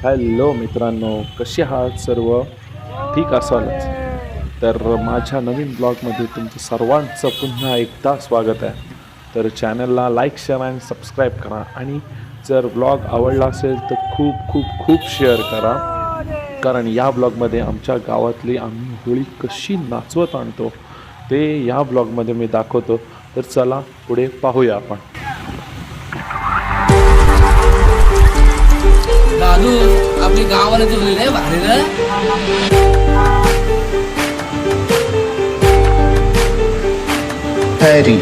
Hello मित्रांनो, कसे आहात सर्व? ठीक असालच. तर माझ्या नवीन ब्लॉगमध्ये तुमचं सर्वांचं पुन्हा एकदा स्वागत आहे. तर चॅनलला लाईक, शेअर आणि सबस्क्राईब करा आणि जर ब्लॉग आवडला असेल तर खूप खूप खूप शेअर करा. कारण या ब्लॉगमध्ये आमच्या गावातली आम्ही होळी कशी नाचवत आणतो ते या ब्लॉगमध्ये मी दाखवतो. तर चला पुढे पाहूया आपण. दादू आपली गावाला तुरली रे भारी रे. हॅरी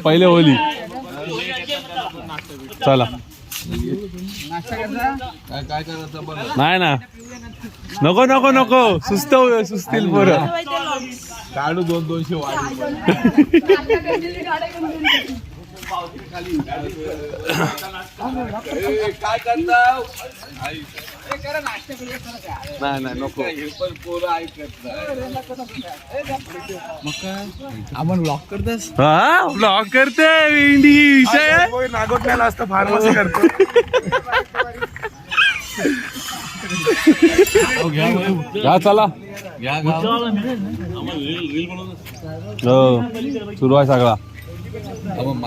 पहिले होली चला. नाही ना, नको नको नको, सुस्तील पोरं. काढू 200 वाढ. काय करता? नाही नको. पण पोरं ऐकत आपण ब्लॉक करतस. हा ब्लॉग करते इंडी विषय नागोठण्याला असतं फार्मसी करतो. या चला. हो सुरू आहे सगळा.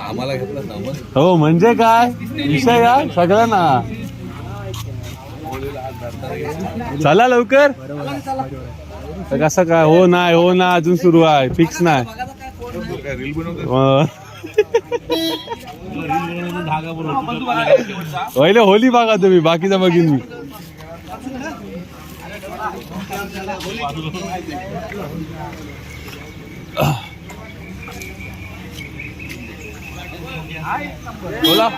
आम्हाला घेतलं ना मग. हो म्हणजे काय विषय या सगळ्यांना. चला लवकर. कसं काय? हो ना अजून सुरू आहे, फिक्स नाही. पहिले होली बघा तुम्ही, बाकीचा बघीन मी. बोला.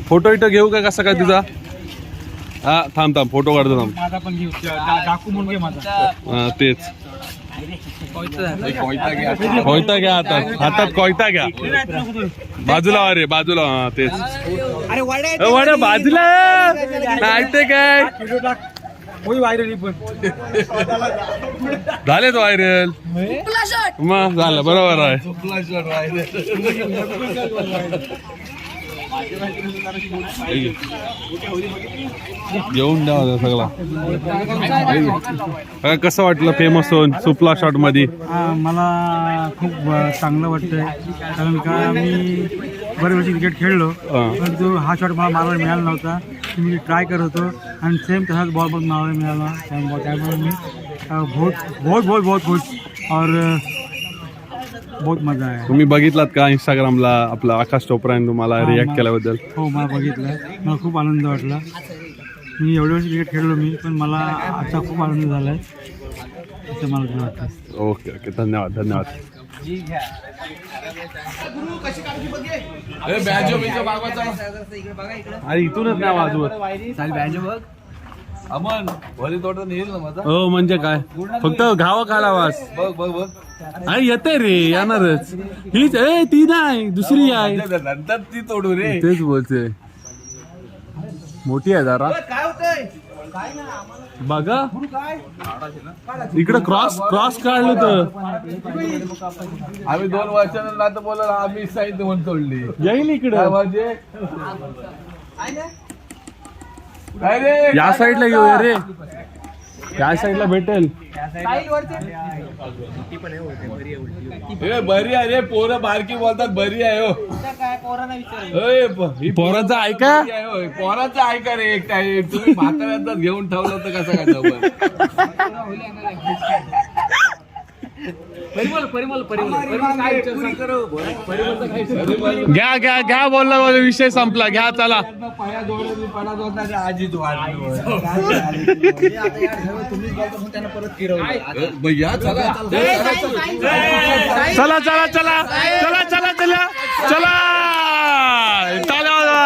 फोटो इटो घेऊ का कसा काय तुझा? हा थांब फोटो काढतो थांब. माझा पण घेऊ. काकू म्हणून घे माझा. हा तेच. कोयता घ्या हातात कोयता घ्या. बाजूला अरे बाजूला. हा तेच. अरे वड्या बाजूला नाही ते काय व्हायरल पण झालेत व्हायरल. मग झालं बरोबर आहे. घेऊन द्या सगळा. कसं वाटलं फेमस होऊन सुपला शॉट मध्ये? मला खूप चांगलं वाटतंय, कारण का मी बरेच वर्षी क्रिकेट खेळलो, परंतु हा शॉट मला मारायला मिळाला नव्हता. मी ट्राय करत होतो आणि सेम तसाच बॉल पण मारायला मिळाला. त्यामुळे मी बहुत खुश और बहुत मजा आहे. तुम्ही बघितलात का इंस्टाग्रामला आपला आकाश चोप्राने तुम्हाला रिॲक्ट केल्याबद्दल? हो मला बघितलं, मला खूप आनंद वाटला. मी एवढे वर्ष क्रिकेट खेळलो मी, पण मला आता खूप आनंद झाला आहे असं मला वाटतं. ओके धन्यवाद. अरे इथूनच नाही वाजवत. अमन वरी तोटा येईल ना माझा. हो म्हणजे काय, फक्त घावा खाला वास. बघ अरे येते रे, येणारच. हीच ती नाही, दुसरी आहे. नंतर ती तोडू रे. तेच बोलते, मोठी आहे जरा. बघा इकडे क्रॉस काढलं तर आम्ही 2 वर्षांना आता बोलला आम्ही साहित्य म्हणून तोडली. येईल इकडे. म्हणजे काय रे या साईडला घेऊया रे. त्या साईडला भेटेल. ए, बरी आहे रे, पोरं बारकी बोलतात बरी आहे हो. ओय, ही पोराचं ऐका. बरी आहे हो. पोराचं ऐका रे. एक टाइम तुम्ही म्हाताऱ्यांना घेऊन ठेवलं होतं कसं काय जवळ. घ्या घ्या घ्या बोलला विषय संपला. घ्या चला. पाया जोडून पडत होता आजी तू भैया चला चला चला चला चला चला चला चला चला.